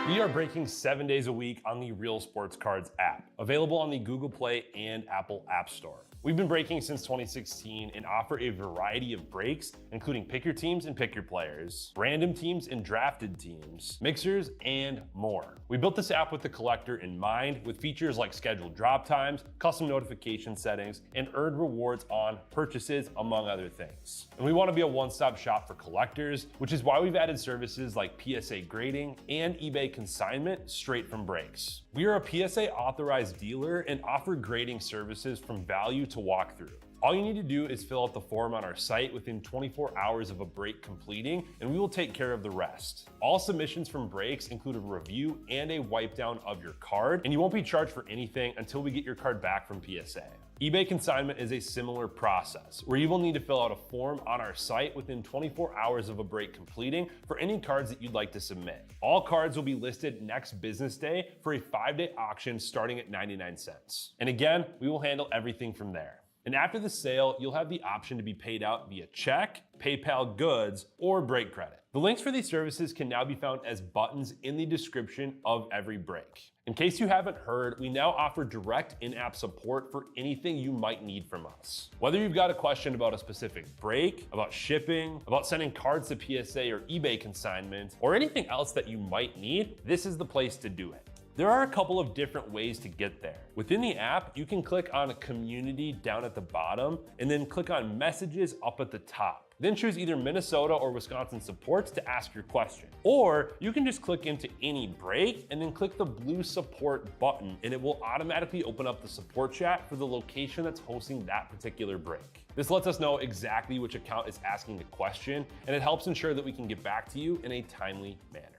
We are breaking 7 days a week on the Real Sports Cards app, available on the Google Play and Apple App Store. We've been breaking since 2016 and offer a variety of breaks, including pick your teams and pick your players, random teams and drafted teams, mixers, and more. We built this app with the collector in mind, with features like scheduled drop times, custom notification settings, and earned rewards on purchases, among other things. And we want to be a one-stop shop for collectors, which is why we've added services like PSA grading and eBay consignment straight from breaks. We are a PSA authorized dealer and offer grading services from value to walkthrough. All you need to do is fill out the form on our site within 24 hours of a break completing, and we will take care of the rest. All submissions from breaks include a review and a wipe down of your card, and you won't be charged for anything until we get your card back from PSA. eBay consignment is a similar process, where you will need to fill out a form on our site within 24 hours of a break completing for any cards that you'd like to submit. All cards will be listed next business day for a 5-day auction starting at 99 cents. And again, we will handle everything from there. And after the sale, you'll have the option to be paid out via check, PayPal goods, or break credit. The links for these services can now be found as buttons in the description of every break. In case you haven't heard, we now offer direct in-app support for anything you might need from us. Whether you've got a question about a specific break, about shipping, about sending cards to PSA or eBay consignment, or anything else that you might need, this is the place to do it. There are a couple of different ways to get there. Within the app, you can click on Community down at the bottom, and then click on Messages up at the top. Then choose either Minnesota or Wisconsin supports to ask your question. Or you can just click into any break and then click the blue support button, and it will automatically open up the support chat for the location that's hosting that particular break. This lets us know exactly which account is asking the question, and it helps ensure that we can get back to you in a timely manner.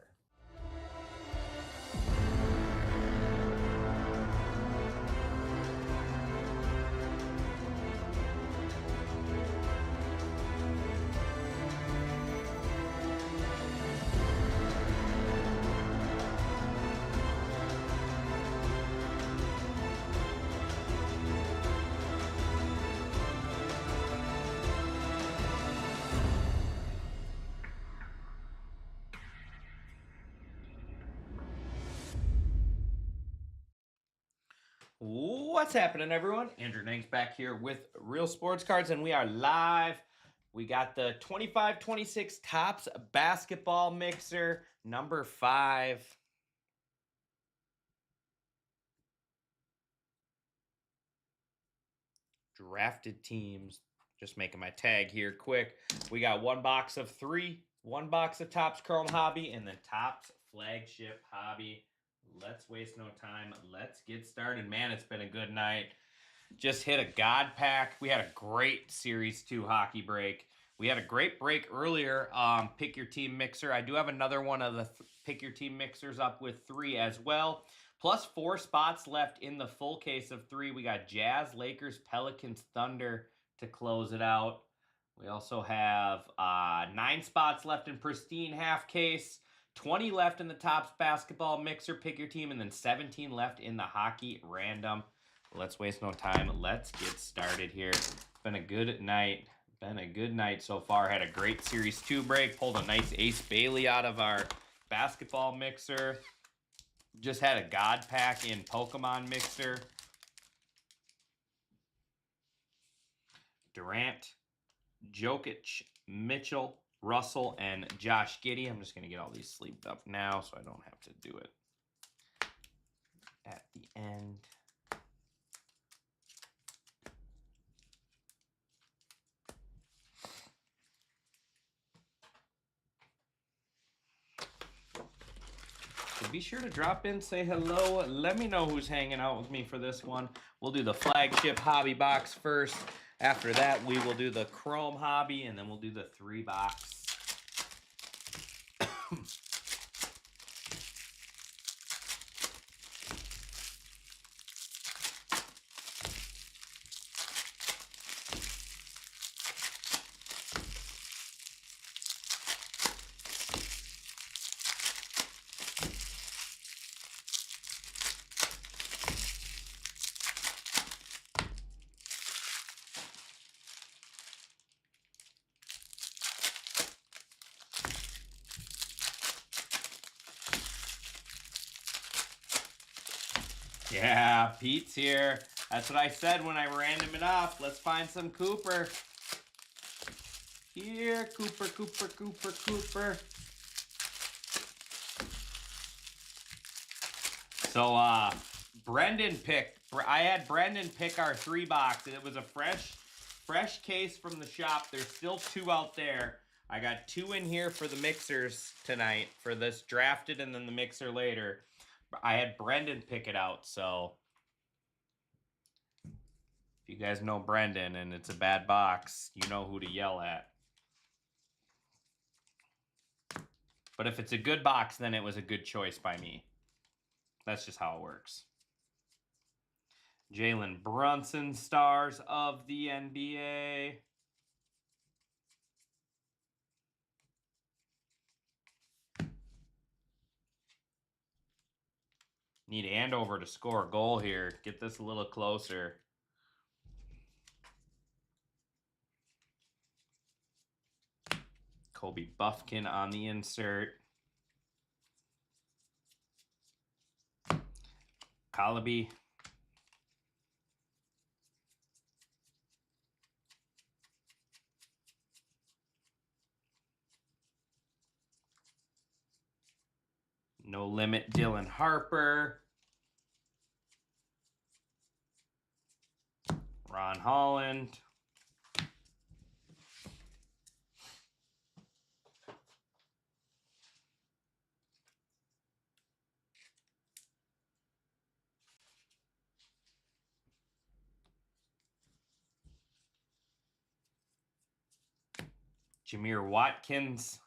What's happening, everyone? Andrew Nanks back here with Real Sports Cards, and we are live. We got the 25-26 Topps Basketball Mixer, number 5. Drafted teams. Just making my tag here quick. We got one box of 3, one box of Topps Chrome Hobby, and then Topps Flagship Hobby. Let's waste no time. Let's get started. Man, it's been a good night. Just hit a God pack. We had a great Series 2 hockey break. We had a great break earlier. Pick your team mixer. I do have another one of the pick your team mixers up with 3 as well. Plus 4 spots left in the full case of 3. We got Jazz, Lakers, Pelicans, Thunder to close it out. We also have 9 spots left in pristine half case. 20 left in the Topps Basketball Mixer, pick your team, and then 17 left in the Hockey Random. Let's waste no time. Let's get started here. It's been a good night. Been a good night so far. Had a great Series 2 break. Pulled a nice Ace Bailey out of our Basketball Mixer. Just had a God pack in Pokemon Mixer. Durant, Jokic, Mitchell, Russell, and Josh Giddey. I'm just going to get all these sleeved up now so I don't have to do it at the end. So be sure to drop in, say hello. Let me know who's hanging out with me for this one. We'll do the Flagship Hobby box first. After that, we will do the Chrome Hobby, and then we'll do the 3-box. Yeah, Pete's here. That's what I said when I random it off. Let's find some Cooper. Here, Cooper, Cooper, Cooper, Cooper. So, Brendan picked. I had Brendan pick our 3-box, and it was a fresh case from the shop. There's still 2 out there. I got 2 in here for the mixers tonight, for this drafted and then the mixer later. I had Brendan pick it out, so if you guys know Brendan and it's a bad box, you know who to yell at. But if it's a good box, then it was a good choice by me. That's just how it works. Jalen Brunson, stars of the NBA. Need Andover to score a goal here. Get this a little closer. Kobe Buffkin on the insert. Calabi. No Limit, Dylan Harper. Ron Holland. Jameer Watkins.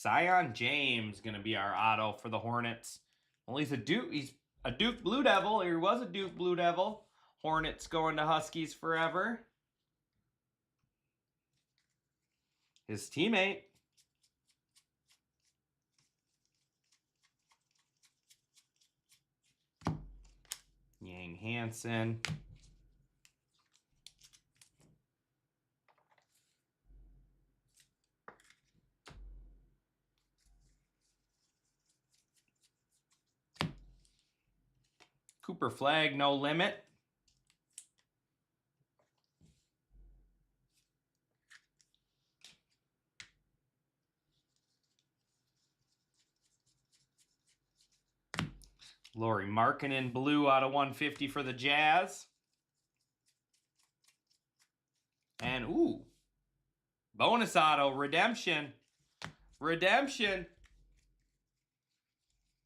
Zion James going to be our auto for the Hornets. Well, he's a Duke Blue Devil. He was a Duke Blue Devil. Hornets going to Huskies forever. His teammate. Yang Hansen. Cooper Flag, No Limit. Lauri Markkanen, blue out of 150 for the Jazz. And, ooh, bonus auto, redemption. Redemption.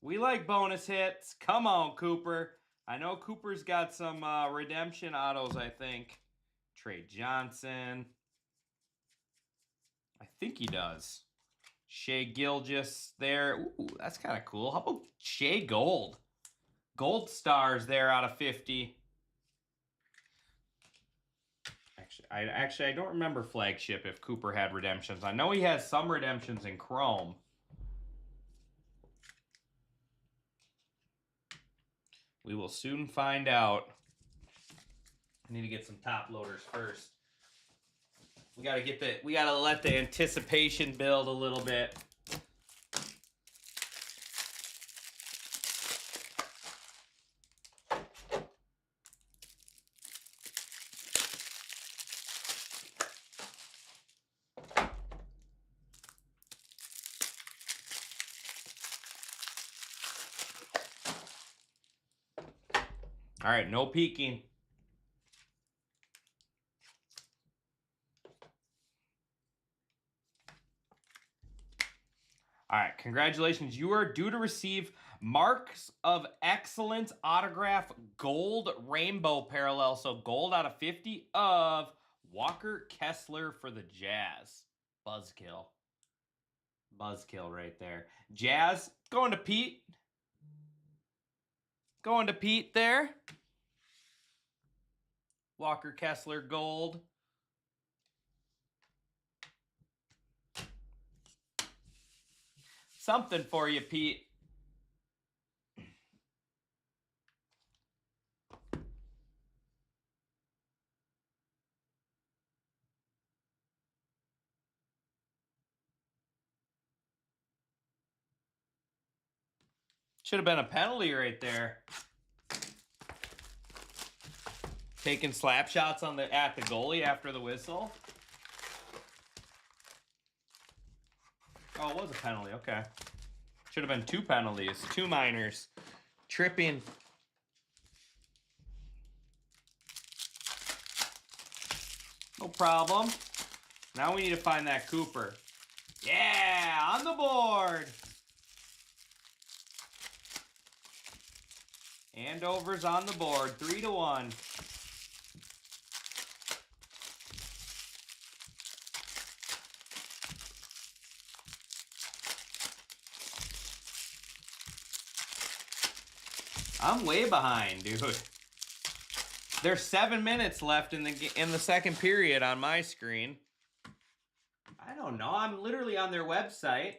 We like bonus hits. Come on, Cooper. I know Cooper's got some redemption autos, I think. Trey Johnson. I think he does. Shea Gilgeous there. Ooh, that's kind of cool. How about Shea Gold? Gold stars there out of 50. Actually, I don't remember Flagship if Cooper had redemptions. I know he has some redemptions in Chrome. We will soon find out. I need to get some top loaders first. We gotta let the anticipation build a little bit. All right, no peeking. All right, congratulations. You are due to receive Marks of Excellence autograph gold rainbow parallel. So gold out of 50 of Walker Kessler for the Jazz. Buzzkill. Buzzkill right there. Jazz going to Pete. Going to Pete there. Walker Kessler gold. Something for you, Pete. Should have been a penalty right there. Taking slap shots at the goalie after the whistle. Oh, it was a penalty. Okay. Should have been 2 penalties. 2 minors. Tripping. No problem. Now we need to find that Cooper. Yeah, on the board. Andover's on the board. 3-1. I'm way behind, dude. There's 7 minutes left in the second period on my screen. I don't know. I'm literally on their website.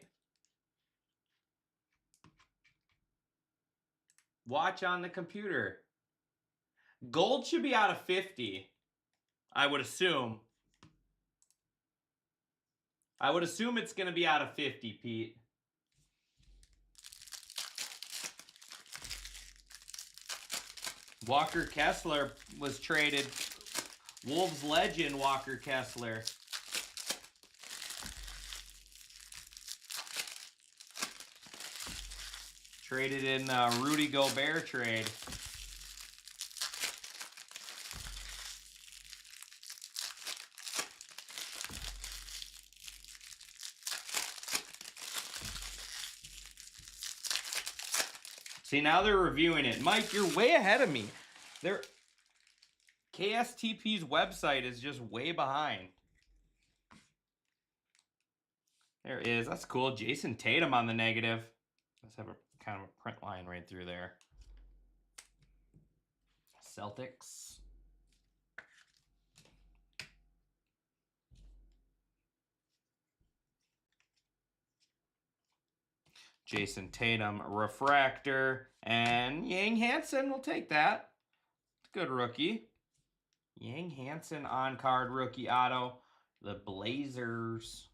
Watch on the computer. Gold should be out of 50, I would assume. I would assume it's going to be out of 50, Pete. Walker Kessler was traded. Wolves legend Walker Kessler. Traded in Rudy Gobert trade. See, now they're reviewing it. Mike, you're way ahead of me. KSTP's website is just way behind. There it is. That's cool. Jason Tatum on the negative. Let's have a kind of a print line right through there. Celtics. Jason Tatum, refractor, and Yang Hansen will take that. Good rookie. Yang Hansen on-card rookie auto. The Blazers.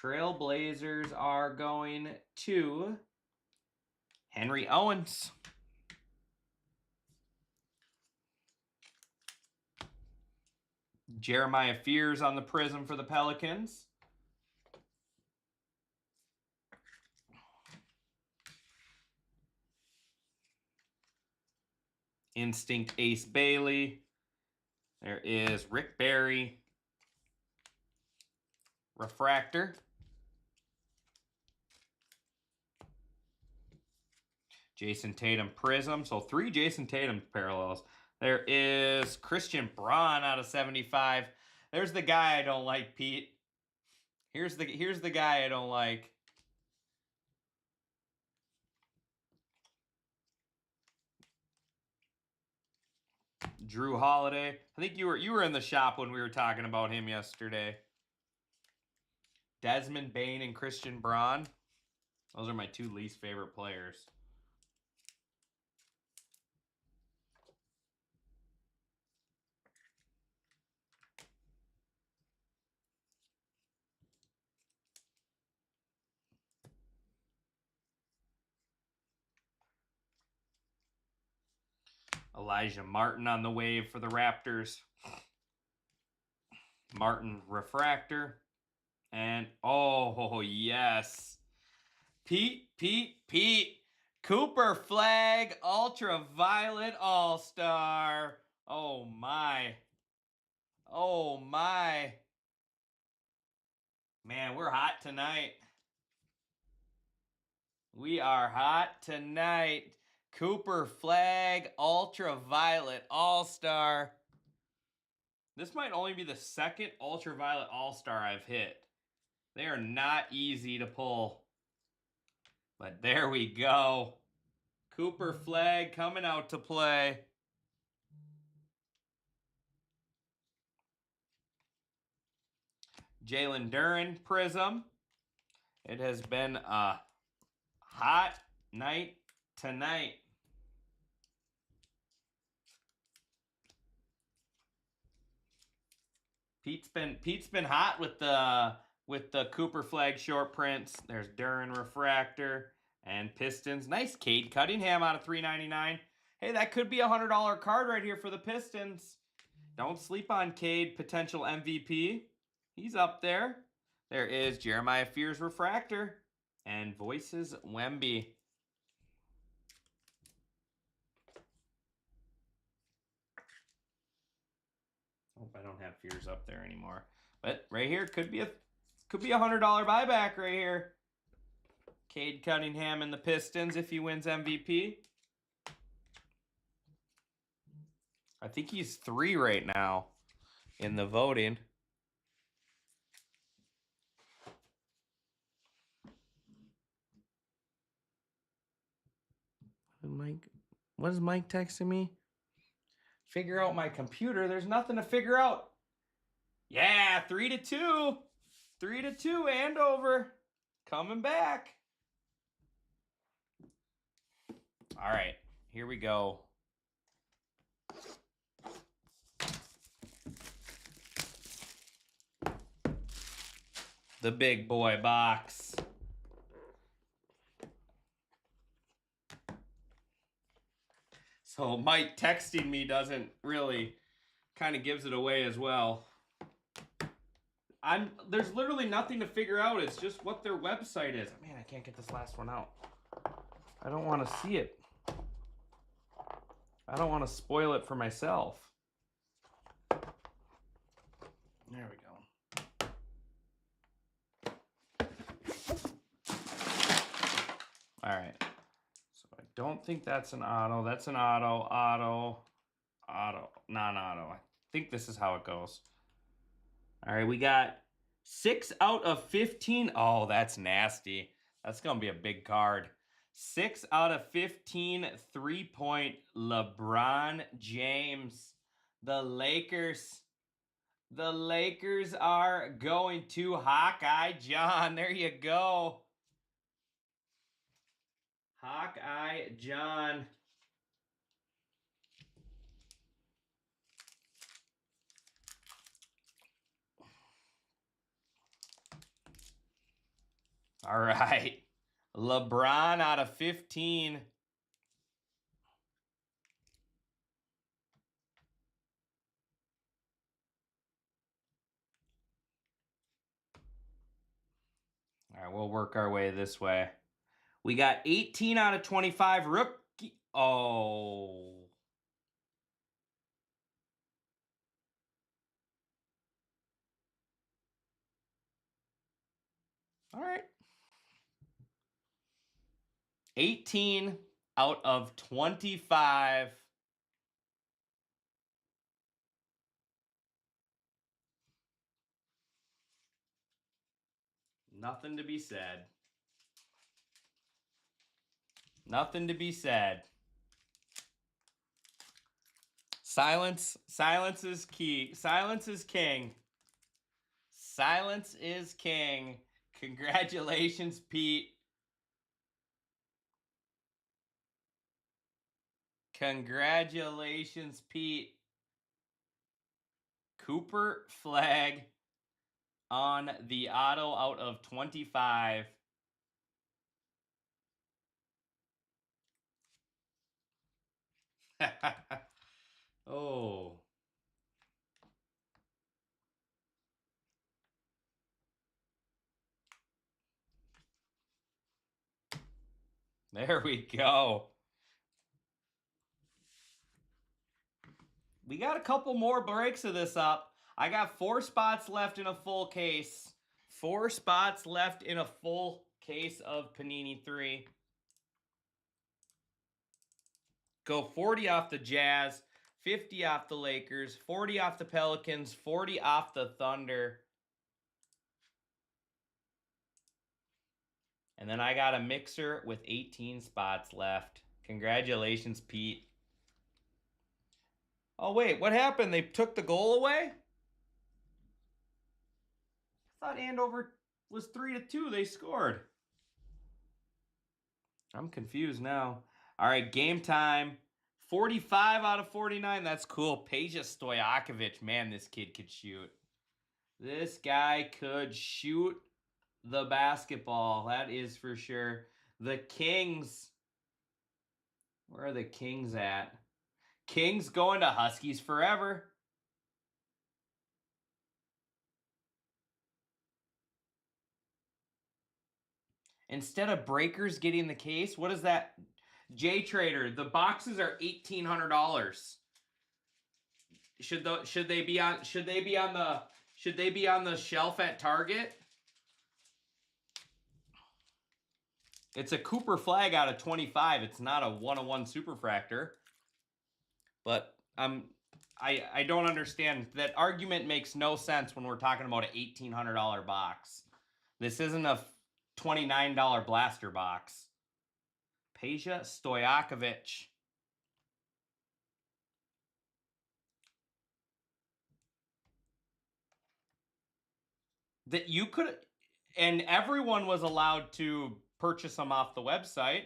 Trailblazers are going to Henry Owens. Jeremiah Fears on the Prism for the Pelicans. Instinct Ace Bailey. There is Rick Barry. Refractor. Jason Tatum Prism. So 3 Jason Tatum parallels. There is Christian Braun out of 75. There's the guy I don't like, Pete. Here's the guy I don't like. Drew Holiday. I think you were in the shop when we were talking about him yesterday. Desmond Bane and Christian Braun. Those are my 2 least favorite players. Elijah Martin on the wave for the Raptors. Martin refractor. And, oh, yes. Pete. Cooper Flag Ultraviolet All-Star. Oh, my. Oh, my. Man, we're hot tonight. We are hot tonight. Cooper Flag Ultraviolet All-Star. This might only be the 2nd Ultraviolet All-Star I've hit. They are not easy to pull. But there we go. Cooper Flag coming out to play. Jalen Duren Prism. It has been a hot night tonight. Pete's been hot with the with the Cooper Flag short prints. There's Duran Refractor and Pistons. Nice Cade Cunningham out of $3.99. Hey, that could be a $100 card right here for the Pistons. Don't sleep on Cade, potential MVP. He's up there. There is Jeremiah Fears Refractor and Voices Wemby. Hope I don't have Fears up there anymore. But right here could be a $100 buyback right here. Cade Cunningham and the Pistons if he wins MVP. I think he's 3 right now in the voting. What is Mike texting me? Figure out my computer. There's nothing to figure out. Yeah, 3-2. 3-2, Andover. Coming back. All right, here we go. The big boy box. So Mike texting me doesn't really, kind of gives it away as well. There's literally nothing to figure out. It's just what their website is. Man, I can't get this last one out. I don't want to see it. I don't want to spoil it for myself. There we go. All right. So I don't think that's an auto. That's an auto, non-auto. I think this is how it goes. All right, we got 6 out of 15. Oh, that's nasty. That's going to be a big card. 6 out of 15 3-point LeBron James. The Lakers. The Lakers are going to Hawkeye John. There you go. Hawkeye John. All right. LeBron out of 15. All right, we'll work our way this way. We got 18 out of 25 rookie. Oh. All right. 18 out of 25. Nothing to be said. Nothing to be said. Silence is key. Silence is king. Silence is king. Congratulations, Pete. Congratulations, Pete. Cooper Flag on the auto out of 25. Oh. There we go. We got a couple more breaks of this up. I got 4 spots left in a full case. 4 spots left in a full case of Panini 3. Go 40 off the Jazz, 50 off the Lakers, 40 off the Pelicans, 40 off the Thunder. And then I got a mixer with 18 spots left. Congratulations, Pete. Oh, wait, what happened? They took the goal away? I thought Andover was 3-2. They scored. I'm confused now. All right, game time. 45 out of 49. That's cool. Peja Stojakovic. Man, this kid could shoot. This guy could shoot the basketball. That is for sure. The Kings. Where are the Kings at? Kings going to Huskies forever. Instead of Breakers getting the case, what is that? J Trader, the boxes are $1,800. Should they be on the shelf at Target? It's a Cooper flag out of 25. It's not a 101 superfractor. But I don't understand. That argument makes no sense when we're talking about an $1,800 box. This isn't a $29 blaster box. Peja Stojakovic. That you could, and everyone was allowed to purchase them off the website.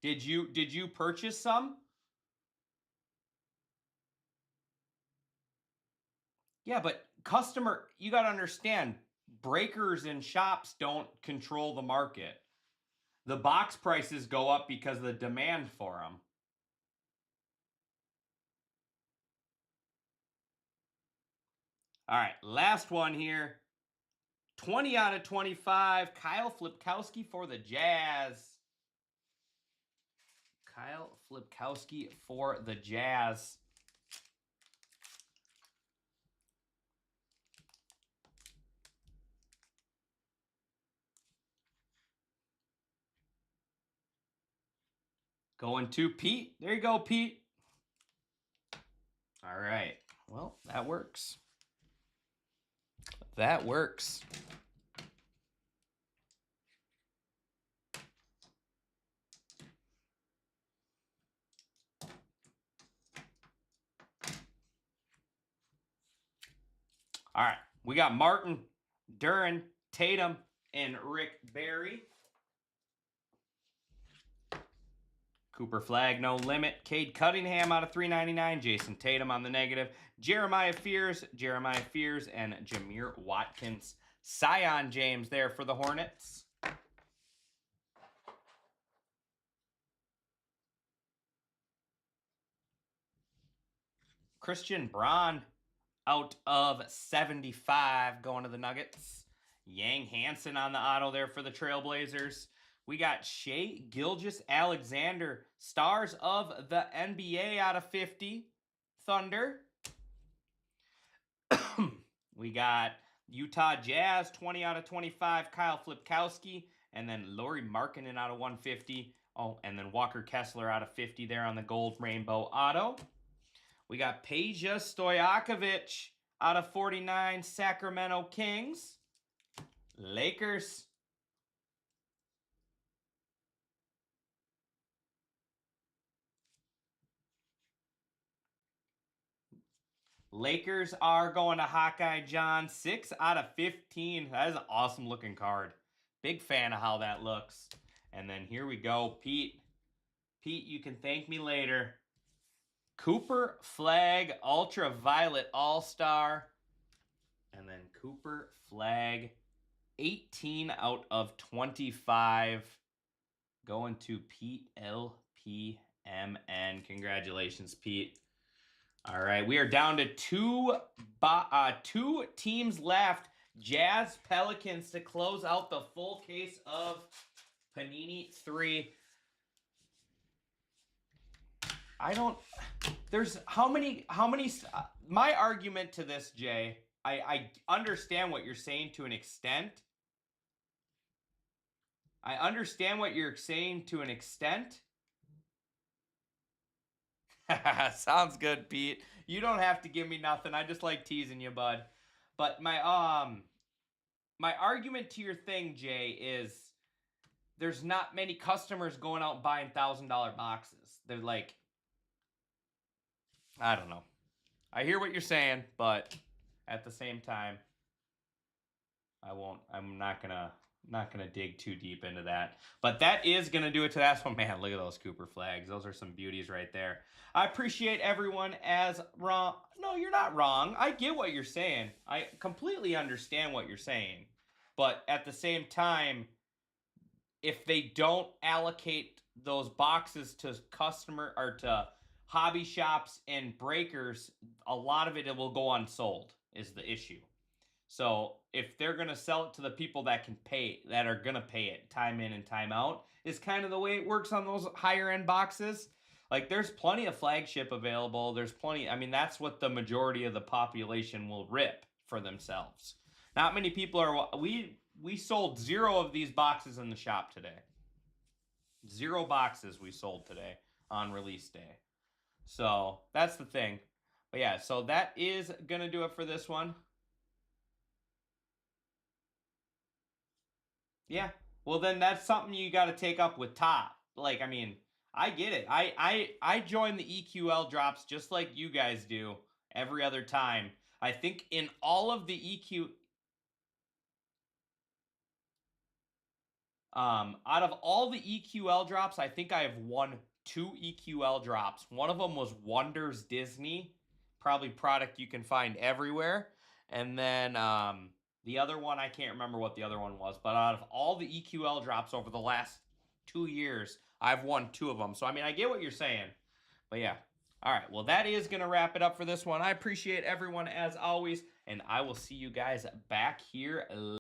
Did you purchase some? Yeah, but you got to understand, breakers and shops don't control the market. The box prices go up because of the demand for them. All right, last one here. 20 out of 25. Kyle Flipkowski for the Jazz. Kyle Flipkowski for the Jazz. Going to Pete. There you go, Pete. All right. Well, that works. That works. All right. We got Martin, Duran, Tatum, and Rick Barry. Cooper flag, no limit. Cade Cunningham out of 399. Jason Tatum on the negative. Jeremiah Fears, and Jameer Watkins. Sion James there for the Hornets. Christian Braun out of 75 going to the Nuggets. Yang Hansen on the auto there for the Trailblazers. We got Shai Gilgeous-Alexander, stars of the NBA out of 50, Thunder. We got Utah Jazz, 20 out of 25, Kyle Flipkowski, and then Lauri Markkanen out of 150. Oh, and then Walker Kessler out of 50 there on the gold rainbow auto. We got Peja Stojakovic out of 49, Sacramento Kings. Lakers. Lakers are going to Hawkeye John, 6 out of 15. That is an awesome looking card. Big fan of how that looks. And then here we go, Pete. Pete, you can thank me later. Cooper Flag Ultraviolet All-Star. And then Cooper Flag 18 out of 25. Going to Pete LPMN. Congratulations, Pete. All right, we are down to two teams left. Jazz Pelicans to close out the full case of Panini 3. My argument to this, Jay, I understand what you're saying to an extent. Sounds good, Pete. You don't have to give me nothing. I just like teasing you, bud. But my argument to your thing, Jay, is there's not many customers going out and buying $1,000 boxes. They're like, I don't know. I hear what you're saying, but at the same time, I'm not gonna not gonna dig too deep into that. But that is gonna do it to that one. Man, look at those Cooper flags. Those are some beauties right there. I appreciate everyone as wrong. No, you're not wrong. I get what you're saying. I completely understand what you're saying. But at the same time, if they don't allocate those boxes to customer or to hobby shops and breakers, a lot of it will go unsold is the issue. So if they're going to sell it to the people that can pay, that are going to pay it time in and time out, is kind of the way it works on those higher end boxes. Like there's plenty of flagship available. There's plenty. I mean, that's what the majority of the population will rip for themselves. Not many people are. We sold 0 of these boxes in the shop today. 0 boxes we sold today on release day. So that's the thing. But yeah, so that is going to do it for this one. Yeah. Well, then that's something you got to take up with Top. Like, I mean, I get it. I join the EQL drops just like you guys do every other time. I think in all of the out of all the EQL drops, I think I have won 2 EQL drops. One of them was Wonders Disney, probably product you can find everywhere. And then the other one, I can't remember what the other one was, but out of all the EQL drops over the last 2 years, I've won 2 of them. So, I mean, I get what you're saying. But, yeah. All right. Well, that is going to wrap it up for this one. I appreciate everyone as always, and I will see you guys back here later.